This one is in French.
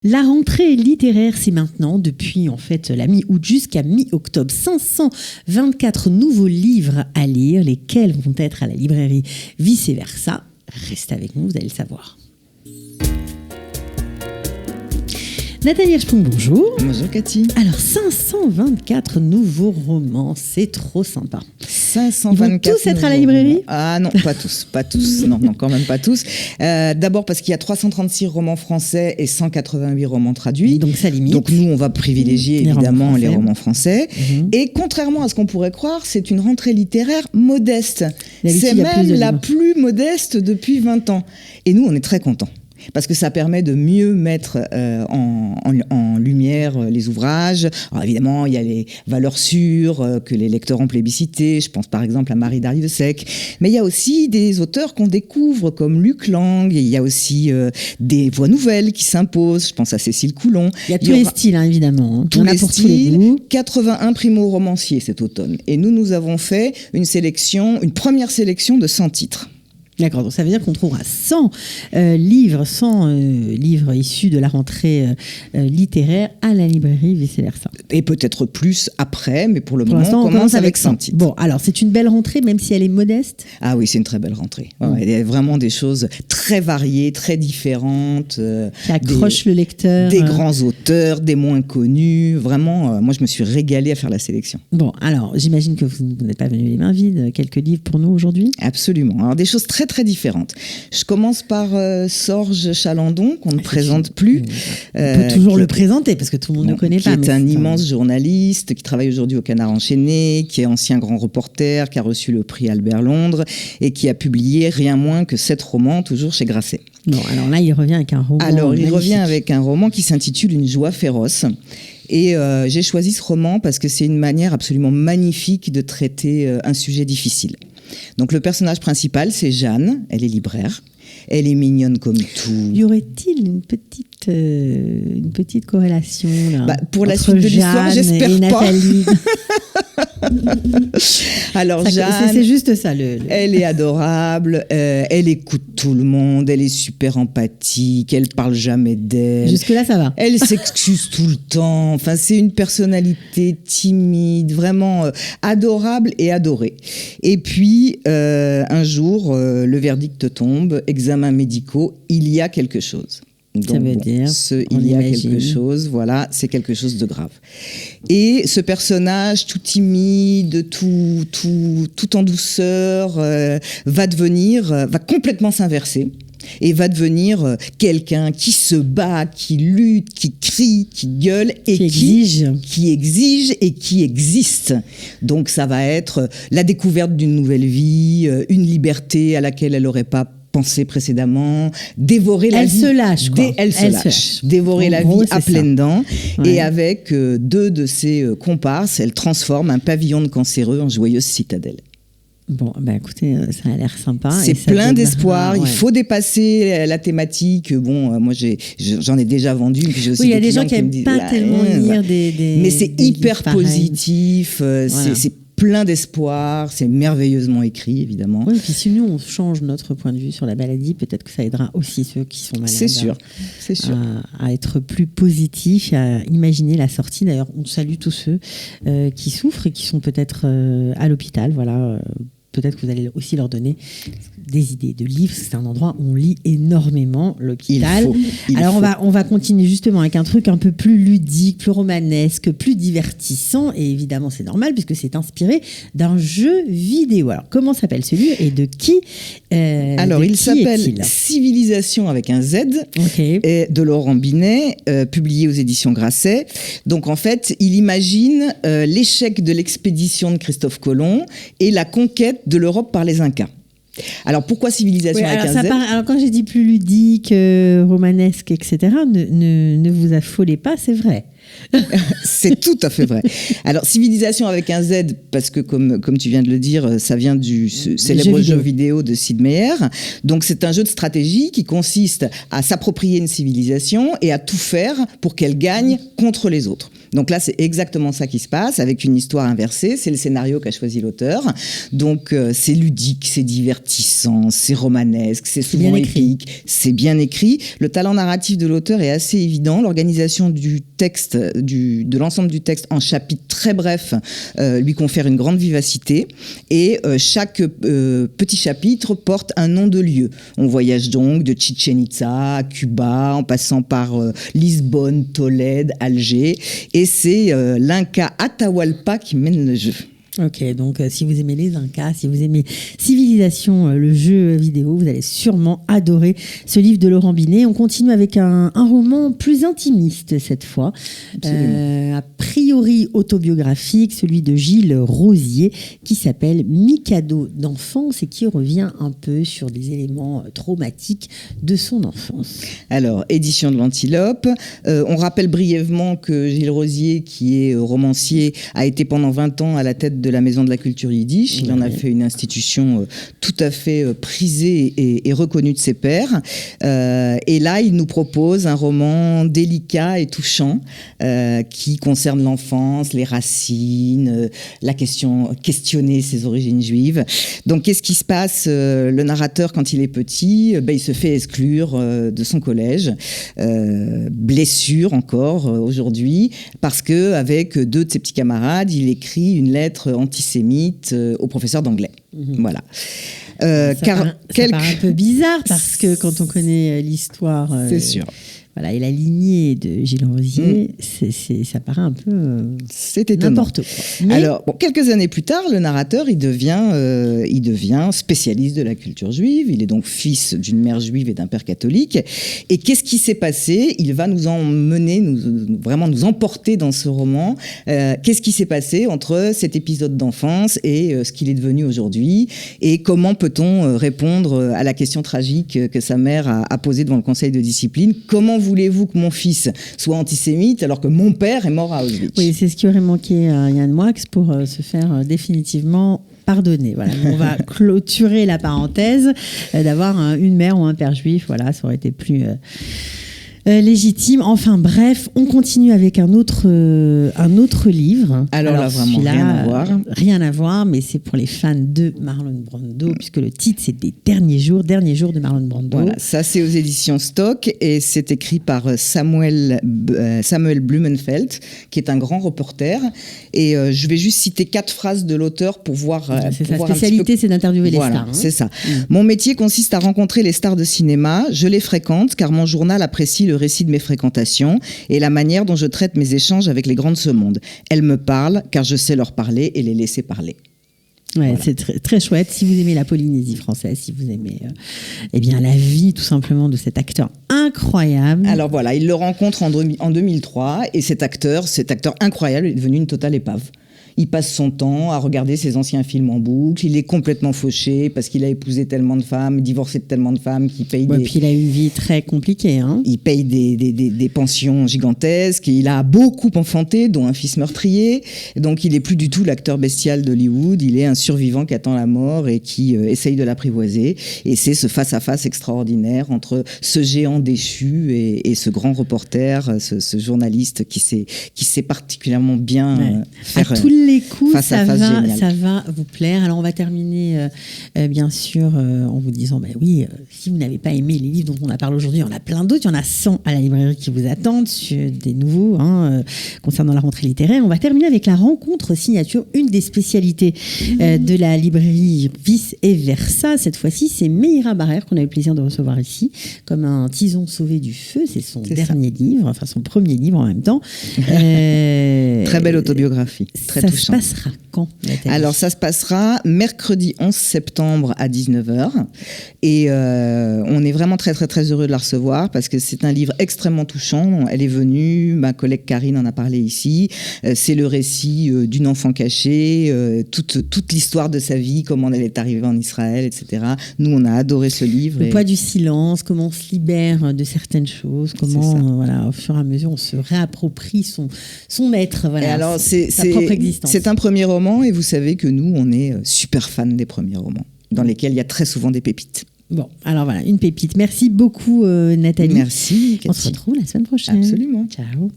La rentrée littéraire, c'est maintenant, depuis en fait la mi-août jusqu'à mi-octobre. 524 nouveaux livres à lire, lesquels vont être à la librairie Vice Versa. Restez avec nous, vous allez le savoir. Nathalie Hirschsprung, bonjour. Bonjour Cathy. Alors, 524 nouveaux romans, c'est trop sympa. 524 Ils vont tous être à la librairie ? Ah non, pas tous. Non, quand même pas tous. D'abord parce qu'il y a 336 romans français et 188 romans traduits. Donc ça limite. Donc nous, on va privilégier évidemment les romans français. Mmh. Et contrairement à ce qu'on pourrait croire, c'est une rentrée littéraire modeste. D'habitude, C'est il y a plus même de la livres. plus modeste depuis 20 ans. Et nous, on est très contents. Parce que ça permet de mieux mettre en lumière les ouvrages. Alors évidemment, il y a les valeurs sûres que les lecteurs ont plébiscitées. Je pense par exemple à Marie Darrieussecq. Mais il y a aussi des auteurs qu'on découvre comme Luc Lang. Et il y a aussi des voix nouvelles qui s'imposent. Je pense à Cécile Coulon. Il y a tous les styles, évidemment. Tous les pour styles. tous les goûts. 81 primo-romanciers cet automne. Et nous avons fait une première sélection de 100 titres. D'accord, donc ça veut dire qu'on trouvera 100 livres issus de la rentrée littéraire à la librairie Vice Versa. Et peut-être plus après, mais pour le moment, l'instant, on commence avec 100 titres. Bon, alors c'est une belle rentrée, même si elle est modeste. Ah oui, c'est une très belle rentrée. Ouais, il y a vraiment des choses très variées, très différentes. Qui accrochent le lecteur. Des grands auteurs, des moins connus. Vraiment, moi, je me suis régalée à faire la sélection. Bon, alors, j'imagine que vous n'êtes pas venu les mains vides. Quelques livres pour nous aujourd'hui ? Absolument. Alors, des choses très différentes. Je commence par Sorge Chalandon, qu'on ne présente plus. On peut toujours le présenter, parce que tout le monde ne connaît pas. Qui est un immense journaliste, qui travaille aujourd'hui au Canard enchaîné, qui est ancien grand reporter, qui a reçu le prix Albert Londres, et qui a publié rien moins que 7 romans, toujours chez Grasset. Bon, alors là, il revient avec un roman magnifique. Il revient avec un roman qui s'intitule Une joie féroce. Et j'ai choisi ce roman parce que c'est une manière absolument magnifique de traiter un sujet difficile. Donc le personnage principal, c'est Jeanne, elle est libraire, elle est mignonne comme tout. Y aurait-il une petite corrélation là, pour la entre suite de l'histoire, Jeanne j'espère et Nathalie. Alors Jeanne, c'est juste ça. Elle est adorable, elle écoute tout le monde, elle est super empathique, elle parle jamais d'elle. Jusque-là, ça va. Elle s'excuse tout le temps. Enfin, c'est une personnalité timide, vraiment adorable et adorée. Et puis, un jour, le verdict tombe, examens médicaux, il y a quelque chose. Donc, ça veut dire, il y a quelque chose, voilà, c'est quelque chose de grave. Et ce personnage, tout timide, tout en douceur, va complètement s'inverser. Et va devenir quelqu'un qui se bat, qui lutte, qui crie, qui gueule et qui exige et qui existe. Donc ça va être la découverte d'une nouvelle vie, une liberté à laquelle elle n'aurait pas pensé précédemment, dévorer la vie. Elle se lâche, quoi. Elle se lâche. Dévorer la vie à pleines dents. Ouais. Et avec 2 de ses comparses, elle transforme un pavillon de cancéreux en joyeuse citadelle. Bon, écoutez, ça a l'air sympa. C'est plein d'espoir. Ouais. Il faut dépasser la thématique. Bon, moi, j'en ai déjà vendu. Puis j'ai aussi il y a des gens qui n'aiment pas tellement lire des mais c'est hyper positif. Voilà. C'est plein d'espoir. C'est merveilleusement écrit, évidemment. Oui, et puis si nous, on change notre point de vue sur la maladie, peut-être que ça aidera aussi ceux qui sont malades. C'est sûr. À être plus positifs, à imaginer la sortie. D'ailleurs, on salue tous ceux qui souffrent et qui sont peut-être à l'hôpital. Voilà. Peut-être que vous allez aussi leur donner des idées de livres. C'est un endroit où on lit énormément, l'hôpital. Alors on va continuer justement avec un truc un peu plus ludique, plus romanesque, plus divertissant. Et évidemment, c'est normal puisque c'est inspiré d'un jeu vidéo. Alors comment s'appelle celui et de qui Alors il s'appelle Civilisation avec un Z, et de Laurent Binet, publié aux éditions Grasset. Donc en fait, il imagine l'échec de l'expédition de Christophe Colomb et la conquête de l'Europe par les Incas. Alors pourquoi Civilisation avec un Z ? Alors quand j'ai dit plus ludique, romanesque, etc., ne vous affolez pas, c'est vrai. C'est tout à fait vrai. Alors Civilisation avec un Z, parce que comme tu viens de le dire, ça vient du célèbre jeu vidéo de Sid Meier. Donc c'est un jeu de stratégie qui consiste à s'approprier une civilisation et à tout faire pour qu'elle gagne contre les autres. Donc là, c'est exactement ça qui se passe, avec une histoire inversée. C'est le scénario qu'a choisi l'auteur. Donc c'est ludique, c'est divertissant. divertissant, c'est romanesque, c'est bien souvent écrit. épique, c'est bien écrit. Le talent narratif de l'auteur est assez évident. L'organisation du texte, de l'ensemble du texte en chapitres très brefs, lui confère une grande vivacité. Et chaque petit chapitre porte un nom de lieu. On voyage donc de Chichen Itza à Cuba, en passant par Lisbonne, Tolède, Alger. Et c'est l'Inca Atahualpa qui mène le jeu. Ok, donc si vous aimez les Incas, si vous aimez Civilisation, le jeu vidéo, vous allez sûrement adorer ce livre de Laurent Binet. On continue avec un roman plus intimiste cette fois, a priori autobiographique, celui de Gilles Rosier, qui s'appelle Mikado d'enfance et qui revient un peu sur des éléments traumatiques de son enfance. Alors, édition de l'Antilope. On rappelle brièvement que Gilles Rosier, qui est romancier, a été pendant 20 ans à la tête de la Maison de la Culture Yiddish. Il en a fait une institution tout à fait prisée et reconnue de ses pairs. Et là, il nous propose un roman délicat et touchant qui concerne l'enfance, les racines, questionner ses origines juives. Donc, qu'est-ce qui se passe? Le narrateur, quand il est petit, il se fait exclure de son collège. Blessure encore aujourd'hui, parce qu'avec 2 de ses petits camarades, il écrit une lettre antisémite au professeur d'anglais. Voilà. Ça paraît un peu bizarre parce que quand on connaît l'histoire, c'est sûr. Voilà, et la lignée de Gilles Rosier, ça paraît un peu c'est étonnant. N'importe quoi. Mais... Alors, quelques années plus tard, le narrateur, il devient spécialiste de la culture juive. Il est donc fils d'une mère juive et d'un père catholique. Et qu'est-ce qui s'est passé? Il va nous emmener, vraiment nous emporter dans ce roman. Qu'est-ce qui s'est passé entre cet épisode d'enfance et ce qu'il est devenu aujourd'hui? Et comment peut-on répondre à la question tragique que sa mère a posée devant le conseil de discipline? Comment voulez-vous que mon fils soit antisémite alors que mon père est mort à Auschwitz? Oui, c'est ce qui aurait manqué à Yann Moix pour se faire définitivement pardonner. Voilà, on va clôturer la parenthèse d'avoir une mère ou un père juif. Voilà, ça aurait été plus... légitime. Enfin bref, on continue avec un autre livre. Alors là, vraiment, rien à voir. Rien à voir, mais c'est pour les fans de Marlon Brando, puisque le titre, c'est Des derniers jours de Marlon Brando. Voilà, ça c'est aux éditions Stock et c'est écrit par Samuel Blumenfeld, qui est un grand reporter. Et je vais juste citer 4 phrases de l'auteur pour voir... c'est sa spécialité, c'est d'interviewer les stars. C'est ça. Mon métier consiste à rencontrer les stars de cinéma. Je les fréquente car mon journal apprécie le récit de mes fréquentations et la manière dont je traite mes échanges avec les grands de ce monde. Elles me parlent car je sais leur parler et les laisser parler. Ouais, voilà. C'est très, très chouette. Si vous aimez la Polynésie française, si vous aimez la vie tout simplement de cet acteur incroyable. Alors voilà, il le rencontre en 2003 et cet acteur incroyable est devenu une totale épave. Il passe son temps à regarder ses anciens films en boucle. Il est complètement fauché parce qu'il a épousé tellement de femmes, divorcé de tellement de femmes qu'il paye puis il a une vie très compliquée. Hein. Il paye des pensions gigantesques. Il a beaucoup enfanté, dont un fils meurtrier. Donc il n'est plus du tout l'acteur bestial d'Hollywood. Il est un survivant qui attend la mort et qui essaye de l'apprivoiser. Et c'est ce face-à-face extraordinaire entre ce géant déchu et ce grand reporter, ce journaliste qui sait particulièrement bien faire... les coups, ça génial. va vous plaire. Alors on va terminer bien sûr en vous disant si vous n'avez pas aimé les livres dont on a parlé aujourd'hui, il y en a plein d'autres, il y en a 100 à la librairie qui vous attendent, des nouveaux concernant la rentrée littéraire. On va terminer avec la rencontre signature, une des spécialités de la librairie Vice et Versa. Cette fois-ci, c'est Meïra Barrère qu'on a eu le plaisir de recevoir ici comme un tison sauvé du feu. C'est son dernier livre, enfin son premier livre en même temps. Très belle autobiographie, très touchante. Ça se passera quand, Nathalie? Alors, ça se passera mercredi 11 septembre à 19h. Et on est vraiment très, très, très heureux de la recevoir parce que c'est un livre extrêmement touchant. Elle est venue, ma collègue Karine en a parlé ici. C'est le récit d'une enfant cachée, toute l'histoire de sa vie, comment elle est arrivée en Israël, etc. Nous, on a adoré ce livre. Le poids du silence, comment on se libère de certaines choses, comment, au fur et à mesure, on se réapproprie son être, et alors, sa propre existence. C'est un premier roman et vous savez que nous, on est super fans des premiers romans, dans lesquels il y a très souvent des pépites. Bon, alors voilà, une pépite. Merci beaucoup, Nathalie. Merci, Cathy. On se retrouve la semaine prochaine. Absolument. Ciao.